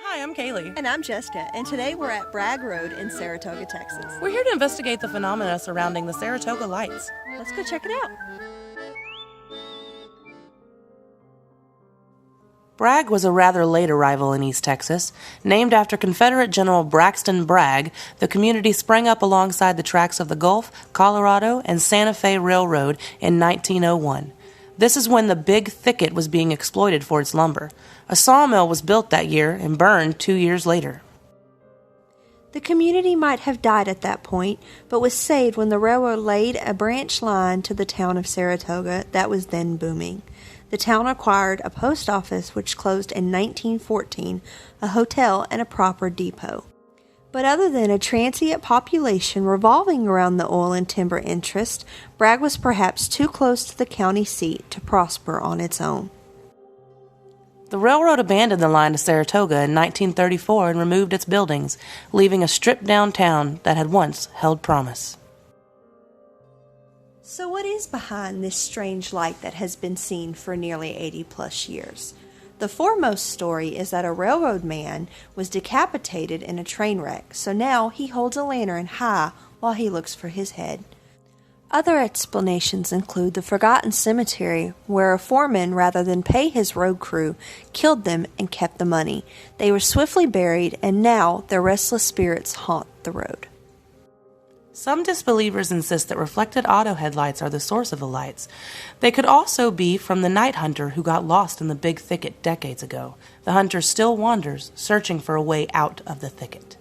Hi, I'm Kaylee. And I'm Jessica, and today we're at Bragg Rd in Saratoga, Texas. We're here to investigate the phenomena surrounding the Saratoga lights. Let's go check it out. Bragg was a rather late arrival in East Texas. Named after Confederate General Braxton Bragg, the community sprang up alongside the tracks of the Gulf, Colorado, and Santa Fe Railroad in 1901. This is when the Big Thicket was being exploited for its lumber. A sawmill was built that year and burned 2 years later. The community might have died at that point, but was saved when the railroad laid a branch line to the town of Saratoga that was then booming. The town acquired a post office which closed in 1914, a hotel, and a proper depot. But other than a transient population revolving around the oil and timber interest, Bragg was perhaps too close to the county seat to prosper on its own. The railroad abandoned the line to Saratoga in 1934 and removed its buildings, leaving a stripped-down town that had once held promise. So what is behind this strange light that has been seen for nearly 80-plus years? The foremost story is that a railroad man was decapitated in a train wreck, so now he holds a lantern high while he looks for his head. Other explanations include the forgotten cemetery, where a foreman, rather than pay his road crew, killed them and kept the money. They were swiftly buried, and now their restless spirits haunt the road. Some disbelievers insist that reflected auto headlights are the source of the lights. They could also be from the night hunter who got lost in the Big Thicket decades ago. The hunter still wanders, searching for a way out of the thicket.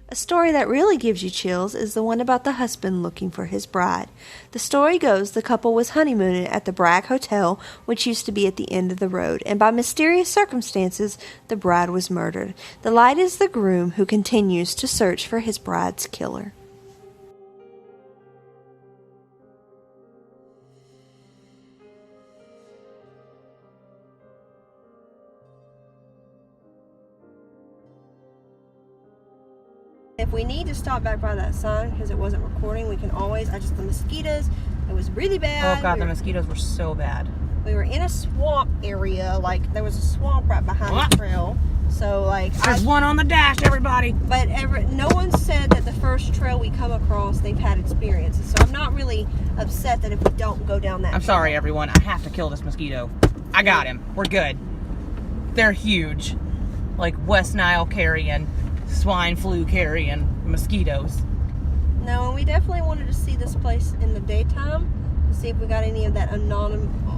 A story that really gives you chills is the one about the husband looking for his bride. The story goes the couple was honeymooning at the Bragg Hotel, which used to be at the end of the road, and by mysterious circumstances, the bride was murdered. The light is the groom who continues to search for his bride's killer. If we need to stop back by that sign because it wasn't recording, we can always. The mosquitoes, it was really bad. Oh God, the mosquitoes were so bad. We were in a swamp area, like there was a swamp right behind the trail. So there's one on the dash, everybody. But no one said that the first trail we come across, they've had experiences. So I'm not really upset that if we don't go down that. I'm sorry, everyone. I have to kill this mosquito. I got him. We're good. They're huge, like West Nile carrying, swine flu carrying mosquitoes. No, and we definitely wanted to see this place in the daytime to see if we got any of that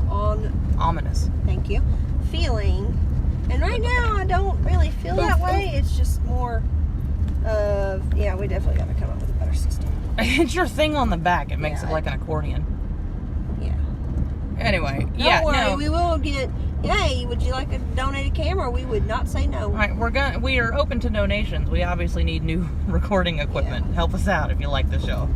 ominous. Thank you. Feeling. And right now I don't really feel that way. It's just more of we definitely got to come up with a better system. It's your thing on the back. It makes it like an accordion. Yeah. Anyway, don't worry, we will get. Hey, would you like a donated camera? We would not say no. All right, we are open to donations. We obviously need new recording equipment. Yeah. Help us out if you like the show.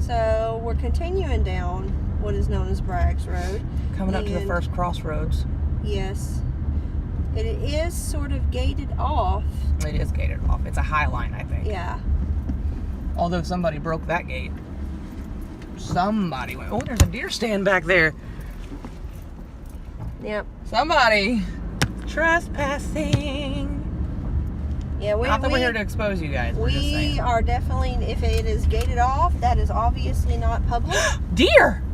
So we're continuing down what is known as Bragg Rd. Coming up to the first crossroads. Yes. It is sort of gated off. It is gated off. It's a high line, I think. Yeah. Although somebody broke that gate. Somebody went. Oh, there's a deer stand back there. Yep. Somebody trespassing. Yeah, Not that we're here to expose you guys. We are definitely, if it is gated off, that is obviously not public. Deer!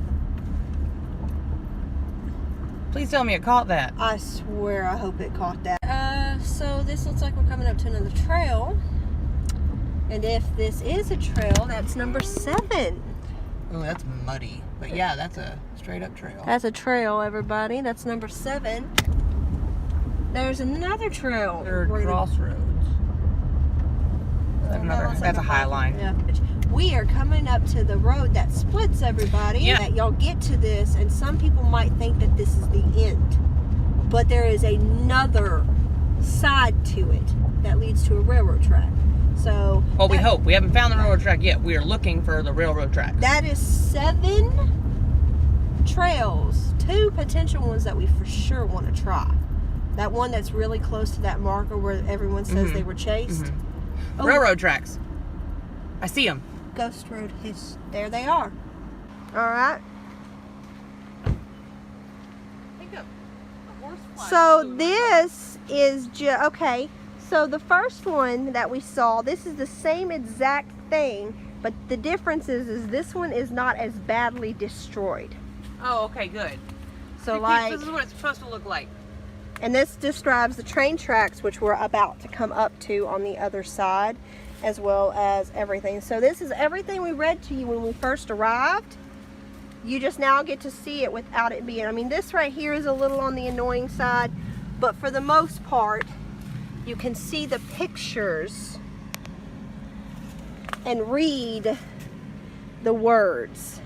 Please tell me it caught that. I swear I hope it caught that. So this looks like we're coming up to another trail. And if this is a trail, that's number 7. Oh, that's muddy. But yeah, that's a straight up trail. That's a trail, everybody. That's number 7. There's another trail. Third crossroads. That's a high line. Yeah. We are coming up to the road that splits, everybody. Yeah. That y'all get to this, and some people might think that this is the end. But there is another side to it that leads to a railroad track. So. Well, we hope. We haven't found the railroad track yet. We are looking for the railroad track. That is 7 trails. 2 potential ones that we for sure want to try. That one that's really close to that marker where everyone says they were chased. Oh. Railroad tracks. I see them. Ghost Road there they are. Alright. So this is okay. So the first one that we saw, this is the same exact thing, but the difference is this one is not as badly destroyed. Oh, okay, good. So like, this is what it's supposed to look like. And this describes the train tracks which we're about to come up to on the other side, as well as everything. So this is everything we read to you when we first arrived. You just now get to see it without it being, I mean, this right here is a little on the annoying side, but for the most part, you can see the pictures and read the words.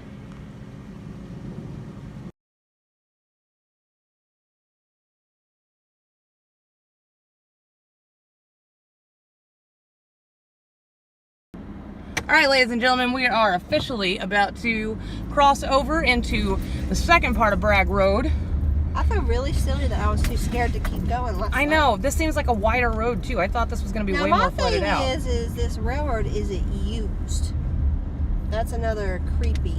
All right, ladies and gentlemen, we are officially about to cross over into the second part of Bragg Road. I feel really silly that I was too scared to keep going last I night. know. This seems like a wider road, too. I thought this was going to be way more flooded out. Now, my thing is this railroad, is it used? That's another creepy.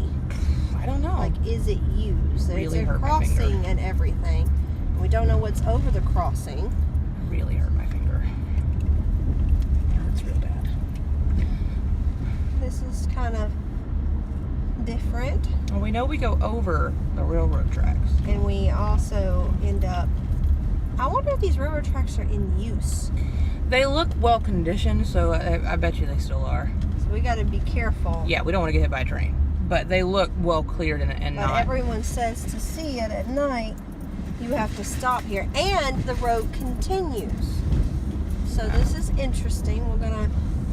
I don't know. Like, is it used? There's Really a hurt my crossing finger. and everything. We don't know what's over the crossing. Really hurt my finger. It hurts real bad. This is kind of different. Well, we know we go over the railroad tracks. And we also end up, I wonder if these railroad tracks are in use. They look well conditioned, so I bet you they still are. So we got to be careful. Yeah, we don't want to get hit by a train. But they look well cleared and But not. everyone says to see it at night, you have to stop here. And the road continues. So this is interesting. We're going to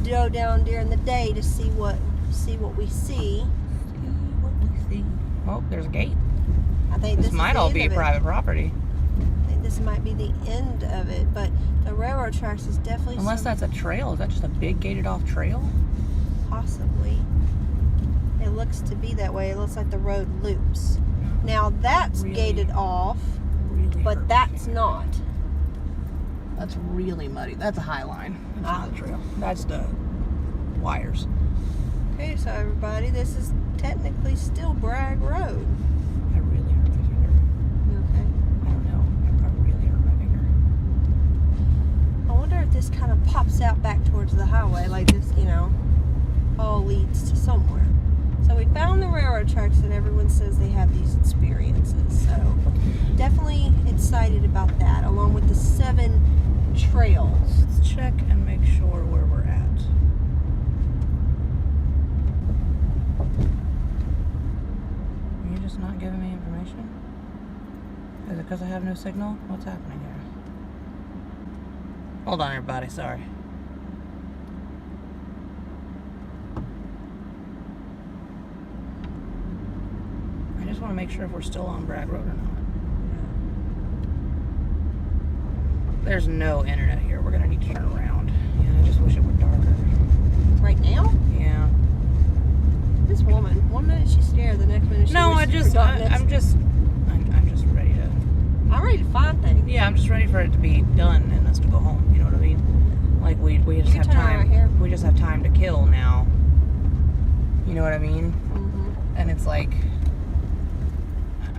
go down during the day to see what we see. Oh, there's a gate. I think This is might the all end be of it. private property. I think this might be the end of it, but the railroad tracks is definitely Unless that's a trail. Is that just a big gated off trail? possibly. It looks to be that way. It looks like the road loops. Now that's Really? gated off, Really but hurt my that's finger. not. That's really muddy. That's a high line. That's Ah. not a trail. That's the wires. Okay, so everybody, this is technically still Bragg Road. I really hurt my finger. You okay? I don't know. I really hurt my finger. I wonder if this kind of pops out back towards the highway, like this, all leads to somewhere. So we found the railroad tracks and everyone says they have these experiences. So definitely excited about that, along with the 7 trails. Let's check and make sure where we're at. Are you just not giving me information? Is it because I have no signal? What's happening here? Hold on, everybody. Sorry. I just want to make sure if we're still on Bragg Road or not. There's no internet here. We're gonna need to turn around. Yeah, I just wish it were darker. Right now? Yeah. This woman, one minute she's scared, the next minute she No, wishes for darkness. I'm just ready to. I'm ready to find things. Yeah, I'm just ready for it to be done and us to go home. You know what I mean? Like we just You have turn time. right here. We just have time to kill now. You know what I mean? Mm-hmm. And it's like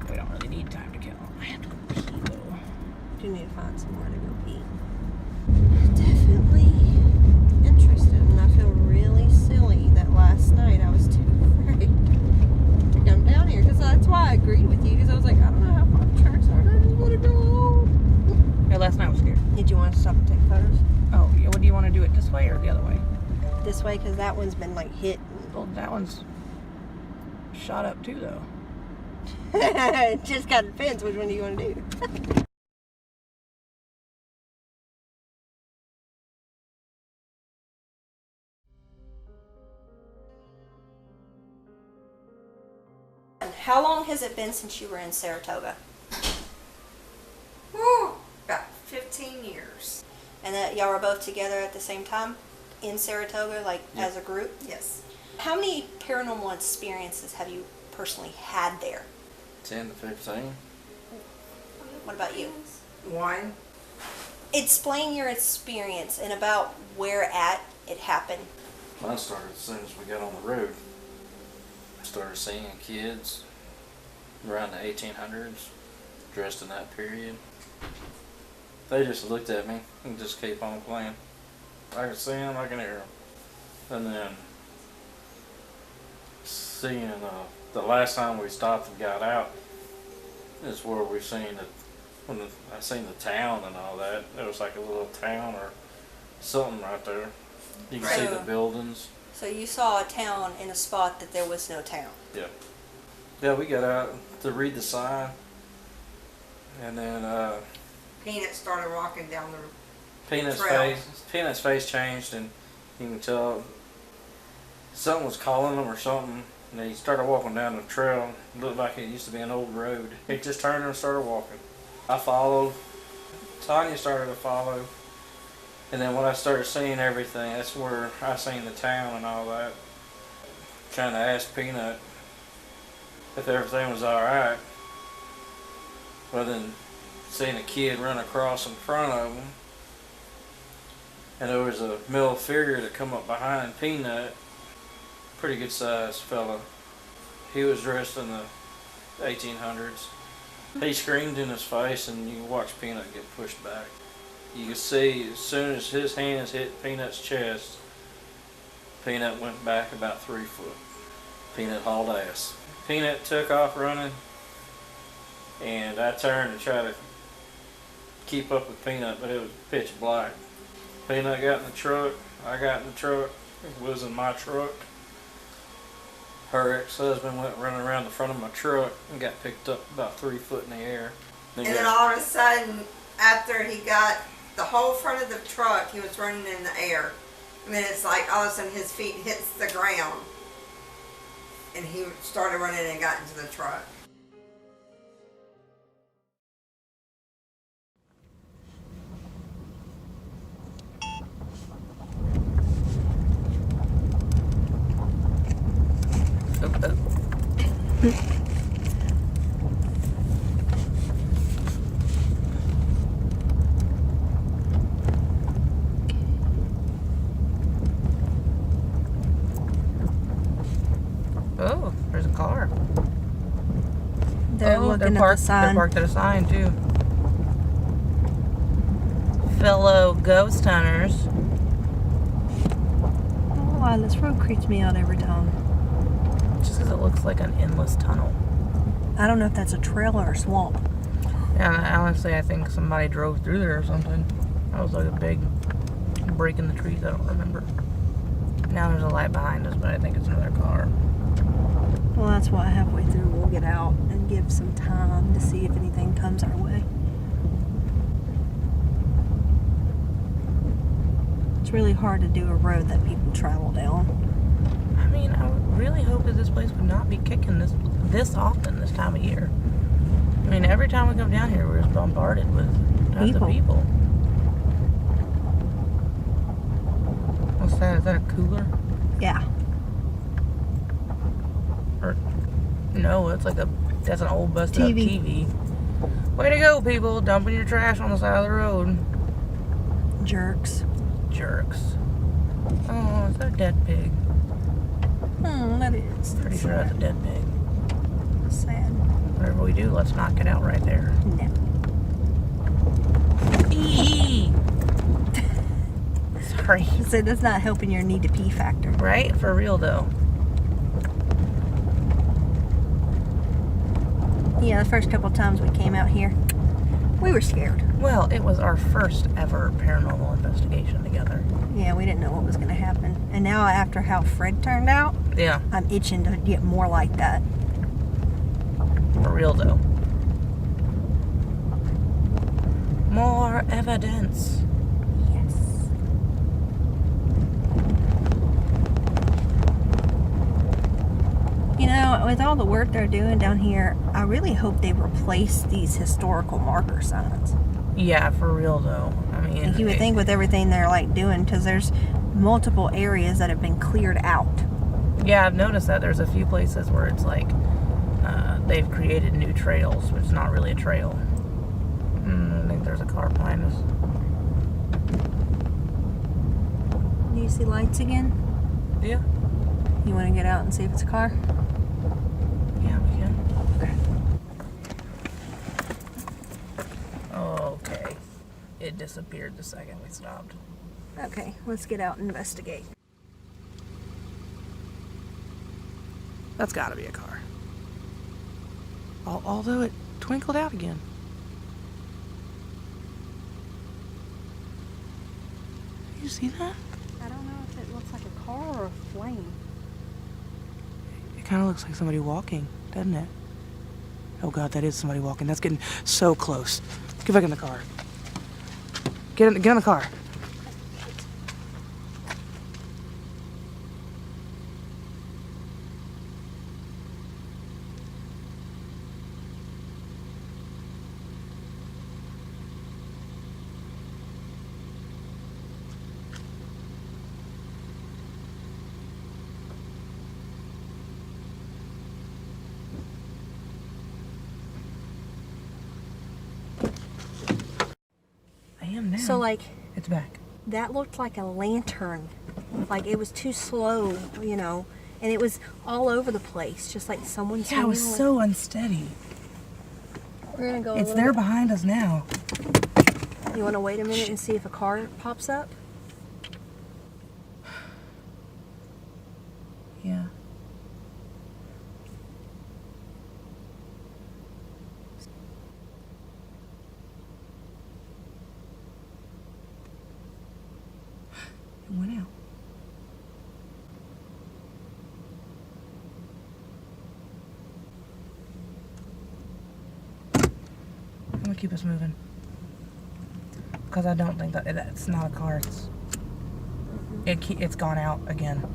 we don't really need time to kill. I have to go pee though. Do need to find somewhere to go pee. Definitely interested, and I feel really silly that last night I was too afraid to come down here, because that's why I agreed with you, because I was like, I don't know how far the tracks are, and I just want to go home. Yeah, last night I was scared. Did you want to stop and take photos? Oh, yeah. What do you want to do it this way or the other way? This way, because that one's been like hit. Well, that one's shot up too, though. It just kind of depends which one do you want to do. How long has it been since you were in Saratoga? About 15 years. And that y'all were both together at the same time in Saratoga, like as a group? Yes. How many paranormal experiences have you personally had there? 10 to 15. What about you? One. Explain your experience and about where at it happened. Mine started as soon as we got on the road. I started seeing kids around the 1800s dressed in that period. They just looked at me and just kept on playing. I could see them, I can hear them. And then seeing the last time we stopped and got out is where we seen I seen the town and all that. It was like a little town or something right there. You can see the buildings. So you saw a town in a spot that there was no town. Yeah. Yeah, we got out to read the sign, and then Peanut started walking down the Peanut's face changed, and you can tell something was calling him or something. And he started walking down the trail. It looked like it used to be an old road. He just turned and started walking. I followed. Tanya started to follow. And then when I started seeing everything, that's where I seen the town and all that. Trying to ask Peanut if everything was alright. Well, then seeing a kid run across in front of him. And there was a male figure that come up behind Peanut. Pretty good sized fella. He was dressed in the 1800s. He screamed in his face, and you watch Peanut get pushed back. You can see as soon as his hands hit Peanut's chest, Peanut went back about 3 foot. Peanut hauled ass. Peanut took off running, and I turned to try to keep up with Peanut, but it was pitch black. Peanut got in the truck, I got in the truck, it was in my truck. Her ex-husband went running around the front of my truck and got picked up about 3 foot in the air. And then all of a sudden, after he got the whole front of the truck, he was running in the air. And then it's like all of a sudden his feet hits the ground. And he started running and got into the truck. Oh, there's a car. They're looking at the sign. They're parked at a sign too. Fellow ghost hunters. Oh, wow, this road creeps me out every time. Just because it looks like an endless tunnel. I don't know if that's a trail or a swamp. Yeah, honestly, I think somebody drove through there or something. That was like a big break in the trees. I don't remember. Now there's a light behind us, but I think it's another car. Well, that's why halfway through we'll get out and give some time to see if anything comes our way. It's really hard to do a road that people travel down. I mean, I really hope that this place would not be kicking this often this time of year. I mean, every time we come down here, we're just bombarded with tons of people. What's that? Is that a cooler? Yeah. Or no, that's an old busted up TV. Way to go, people! Dumping your trash on the side of the road. Jerks. Oh, is that a dead pig? That is. Pretty sure that's a dead pig. Sad. Whatever we do, let's knock it out right there. No. Eee! Sorry. So that's not helping your need to pee factor. Right? For real though. Yeah, the first couple times we came out here, we were scared. Well, it was our first ever paranormal investigation together. Yeah, we didn't know what was going to happen. And now after how Fred turned out, Yeah, I'm itching to get more like that. for real though. More evidence. Yes. You know, with all the work they're doing down here, I really hope they replace these historical marker signs. Yeah, for real though. I mean, And you would think with everything they're like doing, because there's multiple areas that have been cleared out. Yeah, I've noticed that there's a few places where it's like they've created new trails, which is not really a trail. I think there's a car behind us. Do you see lights again? Yeah. You want to get out and see if it's a car? Yeah, we can. Okay. Okay. It disappeared the second we stopped. Okay, let's get out and investigate. That's gotta be a car. Although it twinkled out again. Did you see that? I don't know if it looks like a car or a flame. It kind of looks like somebody walking, doesn't it? Oh God, that is somebody walking. That's getting so close. Get back in the car. Get in the car. Now. So, like, it's back. That looked like a lantern. Like, it was too slow, you know, and it was all over the place, just like someone. Yeah, it was so unsteady. We're gonna go. It's there behind us now. You want to wait a minute and see if a car pops up? Yeah. It went out. I'm gonna keep us moving. Because I don't think that's not a car. It's gone out again.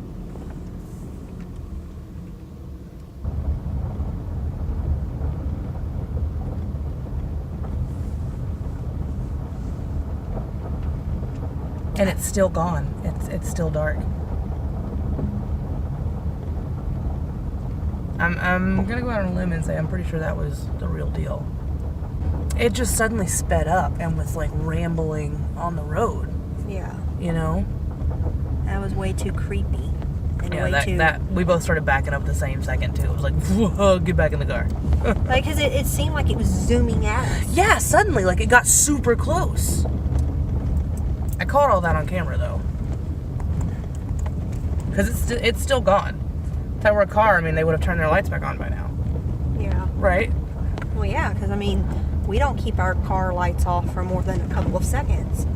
And it's still gone. It's still dark. I'm gonna go out on a limb and say I'm pretty sure that was the real deal. It just suddenly sped up and was like rambling on the road. Yeah. You know? That was way too creepy. And Yeah, way too... that we both started backing up the same second too. It was like, whoa, get back in the car. Like, cause it seemed like it was zooming at us. Yeah, suddenly, like it got super close. I caught all that on camera though. Because it's still gone. If that were a car, I mean, they would have turned their lights back on by now. Yeah. Right? Well, yeah, because I mean, we don't keep our car lights off for more than a couple of seconds.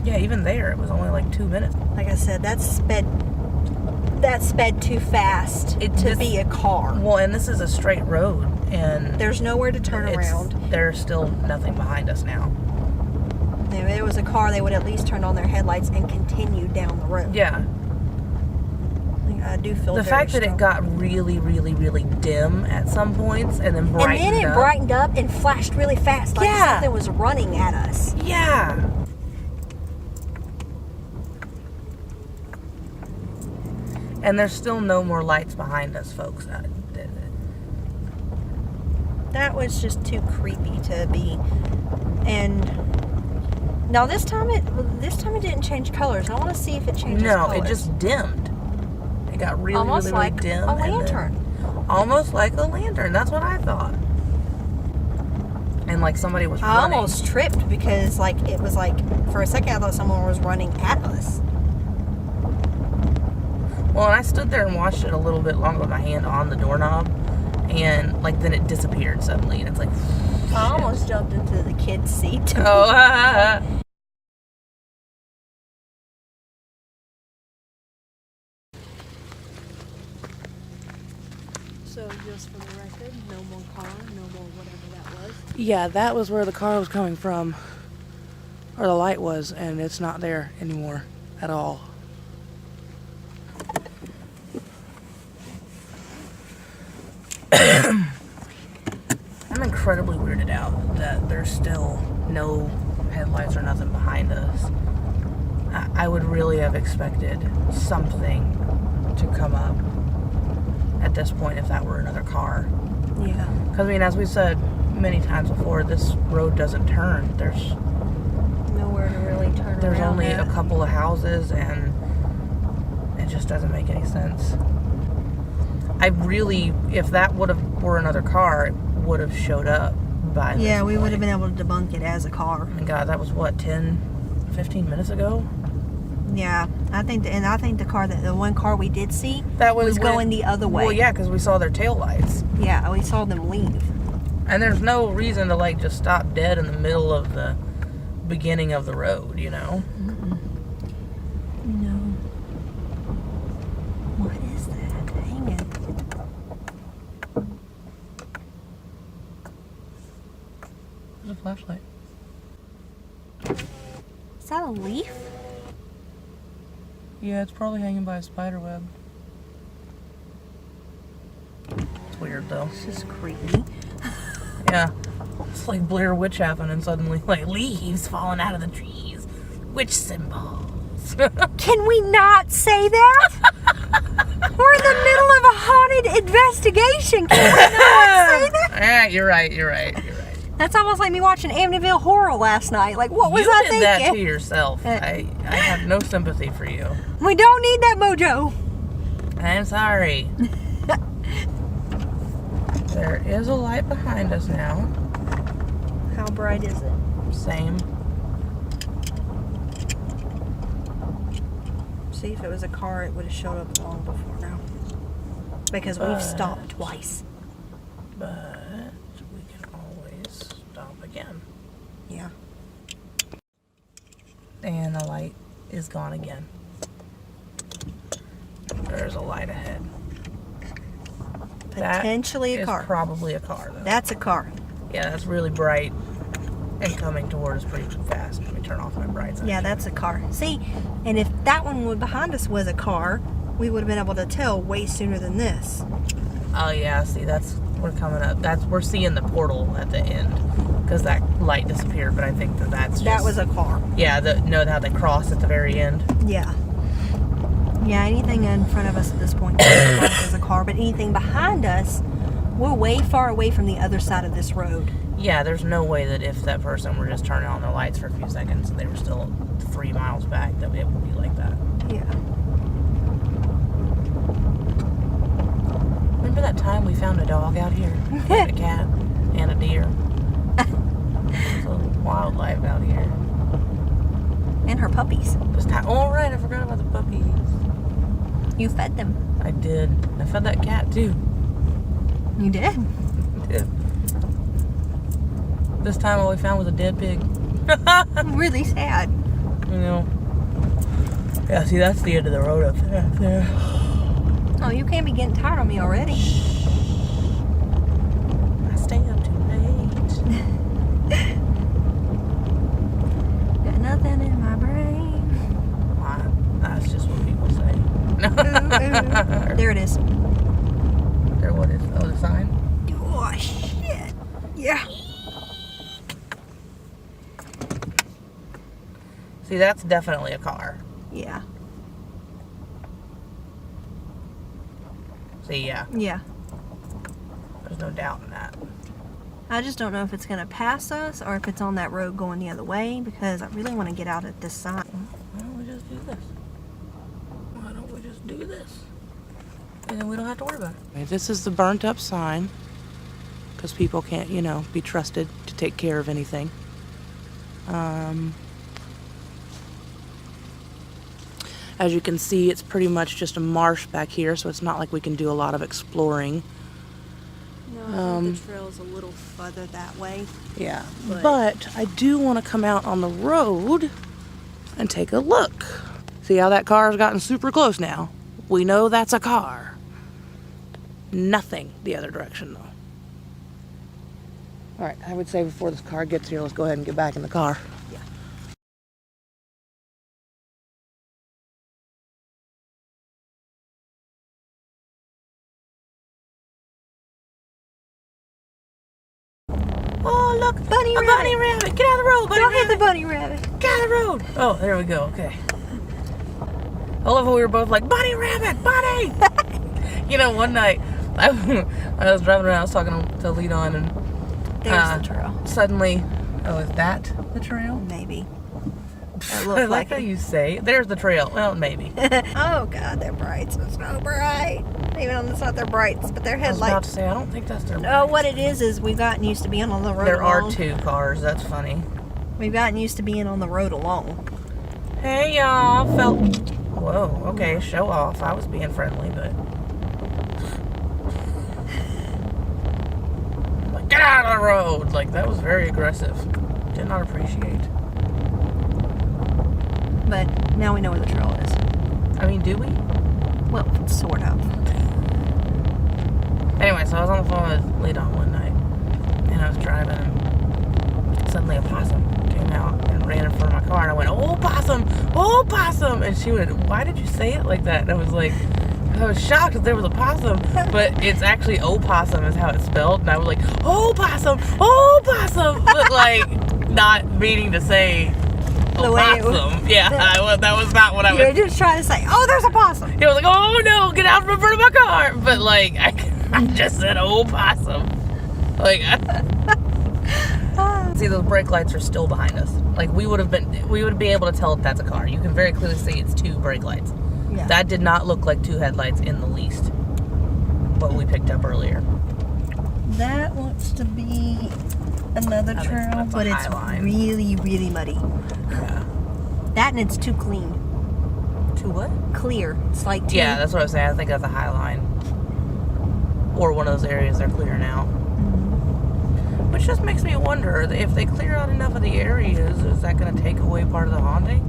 Yeah, even there, it was only like 2 minutes. Like I said, that sped too fast to be a car. Well, and this is a straight road, and there's nowhere to turn around. There's still nothing behind us now. If there was a car, they would at least turn on their headlights and continue down the road. Yeah. I do feel the fact that strong. it got really, really, really dim at some points, and then brightened up. And then it brightened up and flashed really fast, like Yeah. something was running at us. Yeah. And there's still no more lights behind us, folks. That was just too creepy to be. And now this time it didn't change colors. I want to see if it changes colors. No, it just dimmed. It got really, almost really, like really dim. a lantern. Almost like a lantern. That's what I thought. And like somebody was running. I almost tripped because like it was like for a second I thought someone was running at us. Well, and I stood there and watched it a little bit longer with my hand on the doorknob, and like then it disappeared suddenly, and it's like. I almost jumped into the kid's seat. Oh. So just for the record, no more car, no more whatever that was. Yeah, that was where the car was coming from, or the light was, and it's not there anymore at all. I'm incredibly weirded out that there's still no headlights or nothing behind us. I would really have expected something to come up at this point if that were another car. Yeah. Because, I mean, as we've said many times before, this road doesn't turn. There's nowhere to really turn There's around only at. a couple of houses, and It just doesn't make any sense. If that were another car, it would have showed up by this Yeah, we point. would have been able to debunk it as a car. And God, that was what, 10, 15 minutes ago? Yeah, I think the one car we did see That was going the other way. Well, yeah, because we saw their taillights. Yeah, we saw them leave. And there's no reason to like just stop dead in the middle of the beginning of the road, you know? No. What is that hanging? There's a flashlight. Is that a leaf? Yeah, it's probably hanging by a spider web. It's weird though. This is creepy. Yeah. It's like Blair Witch happening suddenly. Like leaves falling out of the trees. Witch symbols. Can we not say that? We're in the middle of a haunted investigation. Can we not say that? Yeah, you're right. That's almost like me watching Amityville Horror last night. Like, what was you I did thinking? that to yourself. I have no sympathy for you. We don't need that mojo. I'm sorry. There is a light behind us now. How bright is it? Same. See, if it was a car, it would have showed up long before now. Because we've stopped twice. But we can always stop again. Yeah. And the light is gone again. There's a light ahead. Potentially a car. Probably a car, though. That's a car. Yeah, that's really bright and coming toward us pretty fast. Let me turn off my brights. Yeah, that's a car. See, and if that one behind us was a car, we would have been able to tell way sooner than this. Oh yeah, see, we're coming up. We're seeing the portal at the end because that light disappeared. But I think that's That was a car. Yeah, how they cross at the very end. Yeah. Yeah, anything in front of us at this point is a car, but anything behind us, we're way far away from the other side of this road. Yeah, there's no way that if that person were just turning on their lights for a few seconds and they were still 3 miles back, that it would be like that. Yeah. Remember that time we found a dog out here? And a cat and a deer. It's a wildlife out here. And her puppies. Oh, right, I forgot about the puppies. You fed them. I did. I fed that cat too. You did? I did. This time all we found was a dead pig. Really sad. You know. Yeah, see, that's the end of the road up there. Oh, you can't be getting tired of me already. I stay up too late. Got nothing in my brain. That's just what people say. Ooh. There it is. There, what is? Oh, the sign? Oh, shit. Yeah. See, that's definitely a car. Yeah. See, yeah. Yeah. There's no doubt in that. I just don't know if it's going to pass us or if it's on that road going the other way because I really want to get out at this sign. Why don't we just do this? Why don't we just do this? And then we don't have to worry about it. This is the burnt up sign. Because people can't, be trusted to take care of anything. As you can see, it's pretty much just a marsh back here, so it's not like we can do a lot of exploring. No, I think the trail is a little further that way. Yeah, but I do want to come out on the road and take a look. See how that car has gotten super close now? We know that's a car. Nothing the other direction, though. All right, I would say before this car gets here, let's go ahead and get back in the car. Yeah. Oh, look, Bunny a rabbit. bunny rabbit. Get out of the road, bunny Don't rabbit. hit the bunny rabbit. Get out of the road. Oh, there we go. Okay. I love how we were both like, bunny rabbit, bunny. One night I was driving around, I was talking to Leadon, and There's the trail. suddenly, is that the trail? Maybe. It I looked like how it. you say. There's the trail. Well, maybe. Oh God, their brights are so bright. Even on this side, they're brights, but their I was about headlights. to say, I don't think that's their Oh, brights. what it is we've gotten used to being on the road There are alone. 2 cars. That's funny. We've gotten used to being on the road alone. Hey, y'all. Whoa, okay, show off. I was being friendly, but... Like, get out of the road! Like, that was very aggressive. Did not appreciate. But now we know where the trail is. I mean, do we? Well, sort of. Anyway, so I was on the phone with Leadon one night, and I was driving, and suddenly a possum came out and ran in front of my car, and I went, "Oh, possum! Oh, possum!" And she went, "Why did you say it like that?" And I was like, I was shocked that there was a possum, but it's actually opossum is how it's spelled, and I was like, "Oh, possum! Oh, possum!" But like, not meaning to say The way it was- opossum. Yeah, that was not what I was. You were just trying to say, "Oh, there's a possum." He was like, "Oh no, get out from front of my car!" But like, I just said, "Oh, possum!" Like, see, those brake lights are still behind us. Like, we would be able to tell if that's a car. You can very clearly see it's 2 brake lights. Yeah. That did not look like 2 headlights in the least. What we picked up earlier. That looks to be another I think trail, that's a but it's high line. really, really muddy. Yeah. That and it's too clean. To what? Clear. It's like too... Yeah, that's what I was saying. I think that's a high line. Or one of those areas they're clear now. Which just makes me wonder, if they clear out enough of the areas, is that going to take away part of the haunting?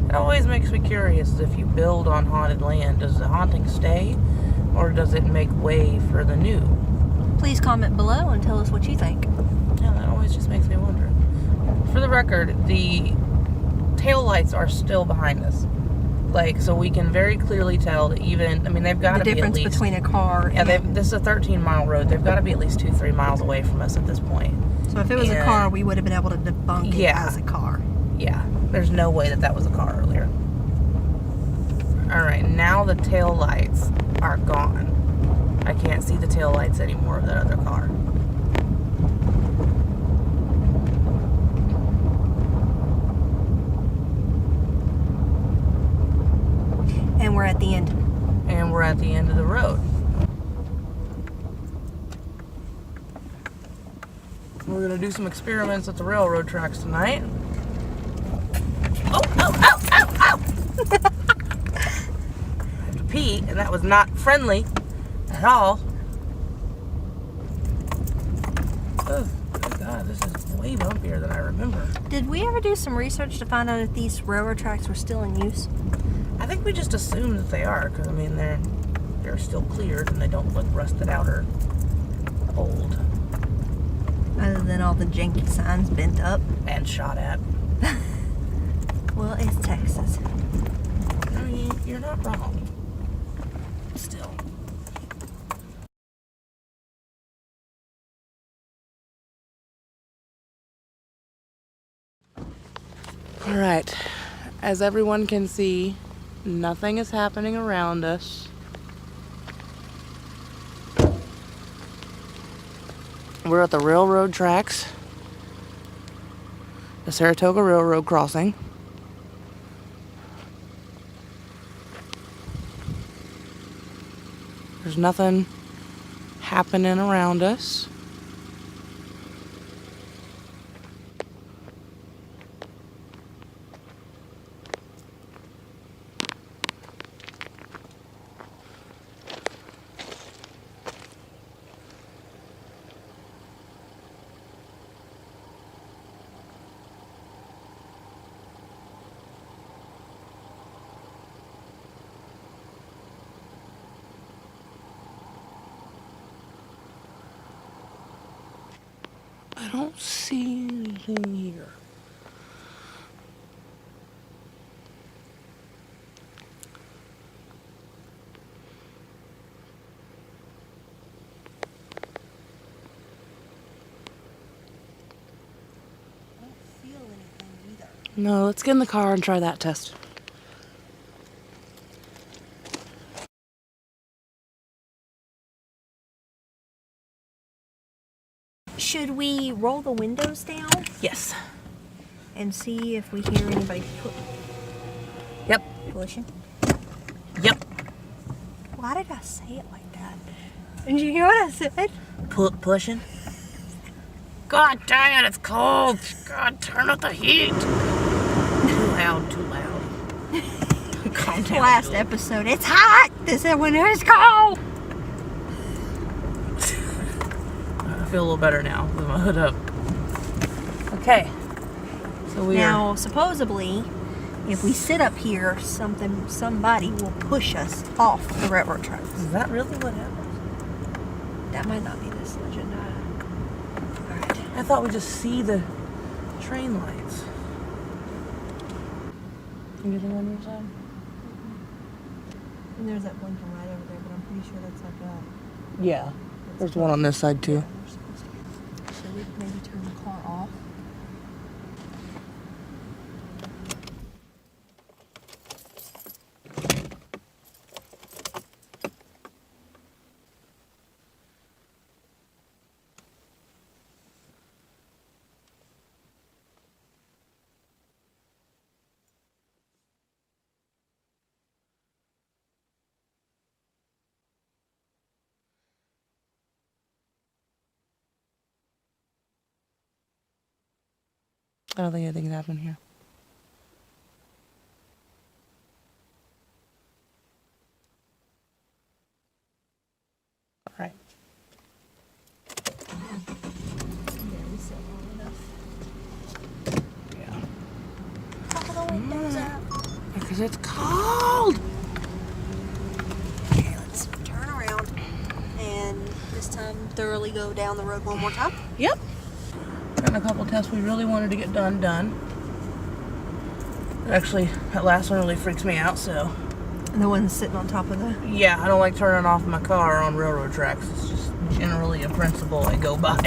It always makes me curious, if you build on haunted land, does the haunting stay? Or does it make way for the new? Please comment below and tell us what you think. Yeah, that always just makes me wonder. For the record, the tail lights are still behind us. Like, so we can very clearly tell that even, I mean, they've got to The be at difference least... between a car Yeah, and... this is a 13-mile road. They've got to be at least 2-3 miles away from us at this point. So if it was a And- car, we would have been able to debunk it Yeah. as a car. Yeah, there's no way that was a car earlier. Alright, now the tail lights are gone. I can't see the tail lights anymore of that other car. And we're at the end. And we're at the end of the road. We're gonna do some experiments at the railroad tracks tonight. Oh, oh, oh, oh, oh! I have to pee, and that was not friendly at all. Oh, good God, this is way bumpier than I remember. Did we ever do some research to find out if these railroad tracks were still in use? I think we just assumed that they are, because I mean they're still cleared and they don't look rusted out or old Other than all the janky signs bent up. and shot at. Well, it's Texas. I mean, you're not wrong. Still. All right. As everyone can see, nothing is happening around us. We're at the railroad tracks. The Saratoga Railroad crossing. There's nothing happening around us. I don't see anything here. I don't feel anything either. No, let's get in the car and try that test. Should we roll the windows down? Yes. and see if we hear anybody Yep. pushing. Yep. Why did I say it like that? Did you hear what I said? Pushing. God dang it, it's cold. God, turn up the heat. Too loud, too loud. Calm down. Last episode, it's hot. This one is cold. I feel a little better now with my hood up. Okay. So we Now, supposedly, if we sit up here, somebody will push us off the railroad tracks. Is that really what happens? That might not be this legend. Alright. I thought we just see the train lights. Anything on your side? And there's that blinking light over there, but I'm pretty sure that's like a... Yeah. There's one on this side too. So we can maybe turn the car off. I don't think anything's happened here. All right. Yeah, we sit long enough. Yeah. Top of the windows out. Because it's cold. Okay, let's turn around and this time thoroughly go down the road one more time. Yep. Gotten a couple tests we really wanted to get done. Actually, that last one really freaks me out, so. And the one sitting on top of the... Yeah, I don't like turning off my car on railroad tracks. It's just generally a principle I go by.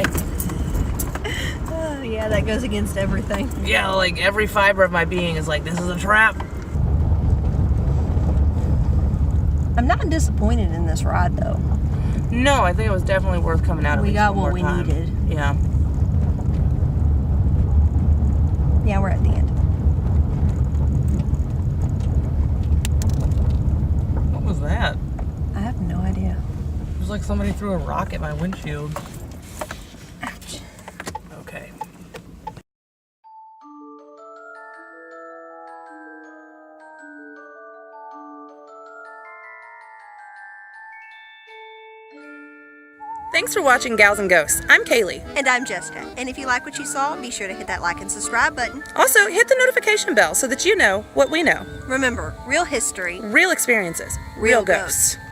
Oh, yeah, that goes against everything. Yeah, like every fiber of my being is like, this is a trap. I'm not disappointed in this ride, though. No, I think it was definitely worth coming out. We got what we needed. Yeah. Yeah, we're at the end. What was that? I have no idea. It was like somebody threw a rock at my windshield. Ouch. Okay. Thanks for watching Gals and Ghosts. I'm Kaylee. And I'm Jessica. And if you like what you saw, be sure to hit that like and subscribe button. Also, hit the notification bell so that you know what we know. Remember, real history, Real experiences, Real real ghosts. ghosts.